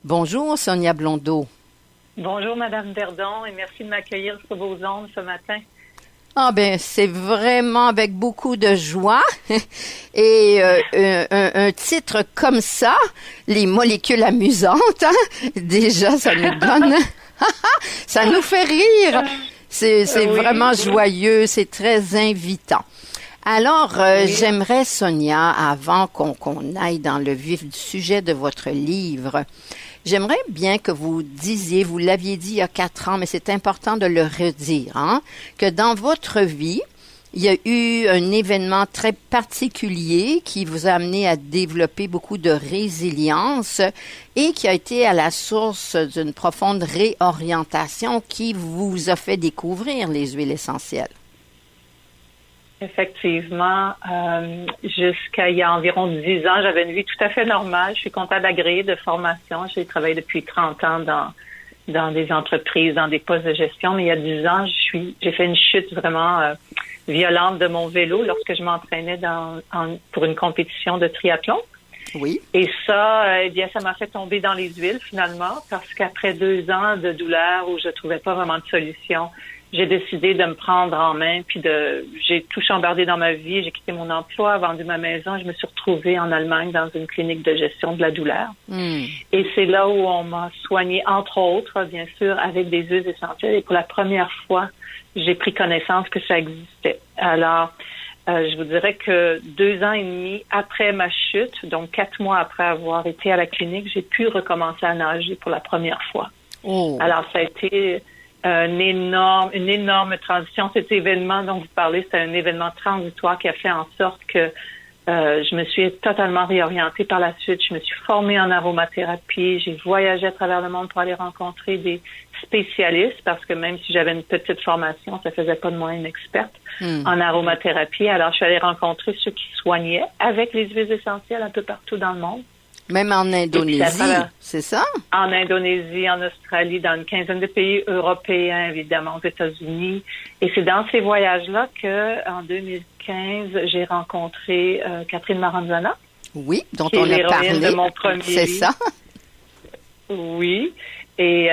Bonjour, Sonia Blondeau. Bonjour, Madame Verdon, et merci de m'accueillir sur vos ondes ce matin. Ah ben, c'est vraiment avec beaucoup de joie. Et un titre comme ça, les molécules amusantes, hein, déjà, ça nous donne... ça nous fait rire. C'est Oui. vraiment joyeux, c'est très invitant. Alors, Oui. j'aimerais, Sonia, avant qu'on aille dans le vif du sujet de votre livre, j'aimerais bien que vous disiez, vous l'aviez dit il y a 4 ans, mais c'est important de le redire, hein, que dans votre vie, il y a eu un événement très particulier qui vous a amené à développer beaucoup de résilience et qui a été à la source d'une profonde réorientation qui vous a fait découvrir les huiles essentielles. Effectivement, jusqu'à il y a environ 10 ans, j'avais une vie tout à fait normale. Je suis comptable agréée de formation. J'ai travaillé depuis 30 ans dans des entreprises, dans des postes de gestion. Mais il y a 10 ans, j'ai fait une chute vraiment violente de mon vélo lorsque je m'entraînais pour une compétition de triathlon. Oui. Et ça, eh bien, ça m'a fait tomber dans les huiles finalement, parce qu'après 2 ans de douleur où je trouvais pas vraiment de solution, j'ai décidé de me prendre en main, puis j'ai tout chambardé dans ma vie. J'ai quitté mon emploi, vendu ma maison. Je me suis retrouvée en Allemagne dans une clinique de gestion de la douleur. Et c'est là où on m'a soignée, entre autres, bien sûr, avec des huiles essentielles. Et pour la première fois, j'ai pris connaissance que ça existait. Alors, je vous dirais que 2 ans et demi après ma chute, donc 4 mois après avoir été à la clinique, j'ai pu recommencer à nager pour la première fois. Oh. Alors, ça a été une énorme transition. Cet événement dont vous parlez, c'est un événement transitoire qui a fait en sorte que je me suis totalement réorientée par la suite. Je me suis formée en aromathérapie. J'ai voyagé à travers le monde pour aller rencontrer des spécialistes parce que même si j'avais une petite formation, ça faisait pas de moi une experte en aromathérapie. Alors, je suis allée rencontrer ceux qui soignaient avec les huiles essentielles un peu partout dans le monde. Même en Indonésie, c'est ça? En Indonésie, en Australie, dans une quinzaine de pays européens, évidemment, aux États-Unis. Et c'est dans ces voyages-là que, en 2015, j'ai rencontré Catherine Maranzana. Oui, dont on a parlé. De mon premier c'est livre. ça? Oui. Et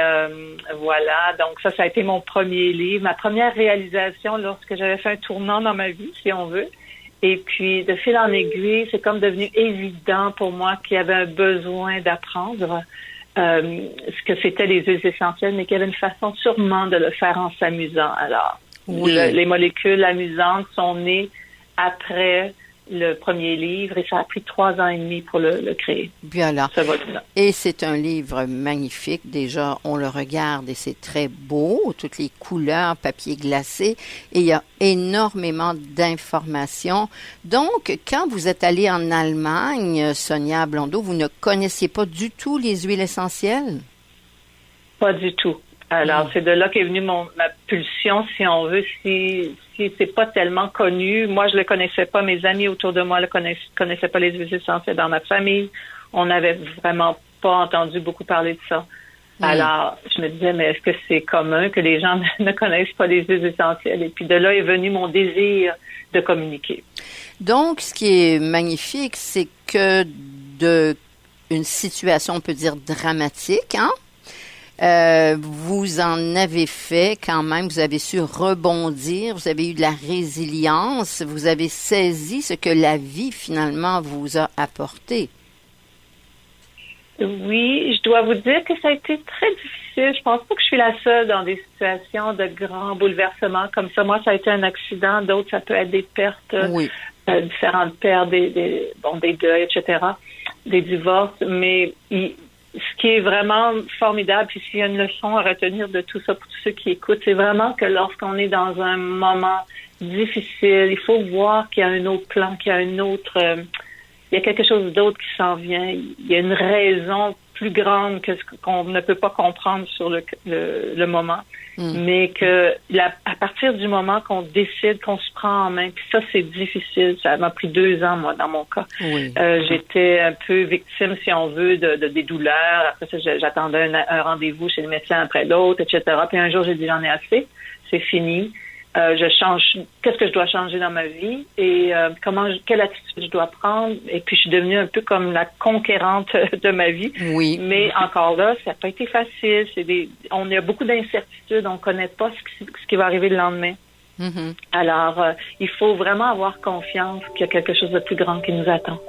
voilà, donc ça a été mon premier livre, ma première réalisation lorsque j'avais fait un tournant dans ma vie, si on veut. Et puis, de fil en aiguille, c'est comme devenu évident pour moi qu'il y avait un besoin d'apprendre ce que c'était les huiles essentielles, mais qu'il y avait une façon sûrement de le faire en s'amusant. Alors, oui. Les molécules amusantes sont nées après le premier livre et ça a pris 3 ans et demi pour le créer. Voilà. Ce volume-là. Et c'est un livre magnifique. Déjà, on le regarde et c'est très beau. Toutes les couleurs, papier glacé. Et il y a énormément d'informations. Donc, quand vous êtes allée en Allemagne, Sonia Blondeau, vous ne connaissiez pas du tout les huiles essentielles? Pas du tout. Alors, c'est de là qu'est venue ma pulsion, si on veut, si c'est pas tellement connu. Moi, je le connaissais pas. Mes amis autour de moi ne connaissaient pas les huiles essentielles. Dans ma famille, on n'avait vraiment pas entendu beaucoup parler de ça. Alors, je me disais, mais est-ce que c'est commun que les gens ne connaissent pas les huiles essentielles? Et puis de là est venu mon désir de communiquer. Donc, ce qui est magnifique, c'est que une situation, on peut dire, dramatique, hein? Vous en avez fait quand même, vous avez su rebondir, vous avez eu de la résilience, vous avez saisi ce que la vie finalement vous a apporté. Oui, je dois vous dire que ça a été très difficile. Je pense pas que je suis la seule dans des situations de grands bouleversements comme ça. Moi, ça a été un accident, d'autres, ça peut être des pertes, différentes pertes, des deuils, etc., des divorces, mais ce qui est vraiment formidable, puis s'il y a une leçon à retenir de tout ça pour tous ceux qui écoutent, c'est vraiment que lorsqu'on est dans un moment difficile, il faut voir qu'il y a un autre plan, qu'il y a il y a quelque chose d'autre qui s'en vient. Il y a une raison plus grande que ce qu'on ne peut pas comprendre sur le moment. Mais que à partir du moment qu'on décide, qu'on se prend en main, puis ça, c'est difficile. Ça m'a pris 2 ans, moi, dans mon cas. Oui. J'étais un peu victime, si on veut, de des douleurs. Après ça, j'attendais un rendez-vous chez le médecin après l'autre, etc. Puis un jour, j'ai dit, j'en ai assez. C'est fini. je change, qu'est-ce que je dois changer dans ma vie et quelle attitude je dois prendre. Et puis, je suis devenue un peu comme la conquérante de ma vie. Oui. Mais encore là, ça n'a pas été facile. On a beaucoup d'incertitudes. On ne connaît pas ce qui va arriver le lendemain. Mm-hmm. Alors, il faut vraiment avoir confiance qu'il y a quelque chose de plus grand qui nous attend.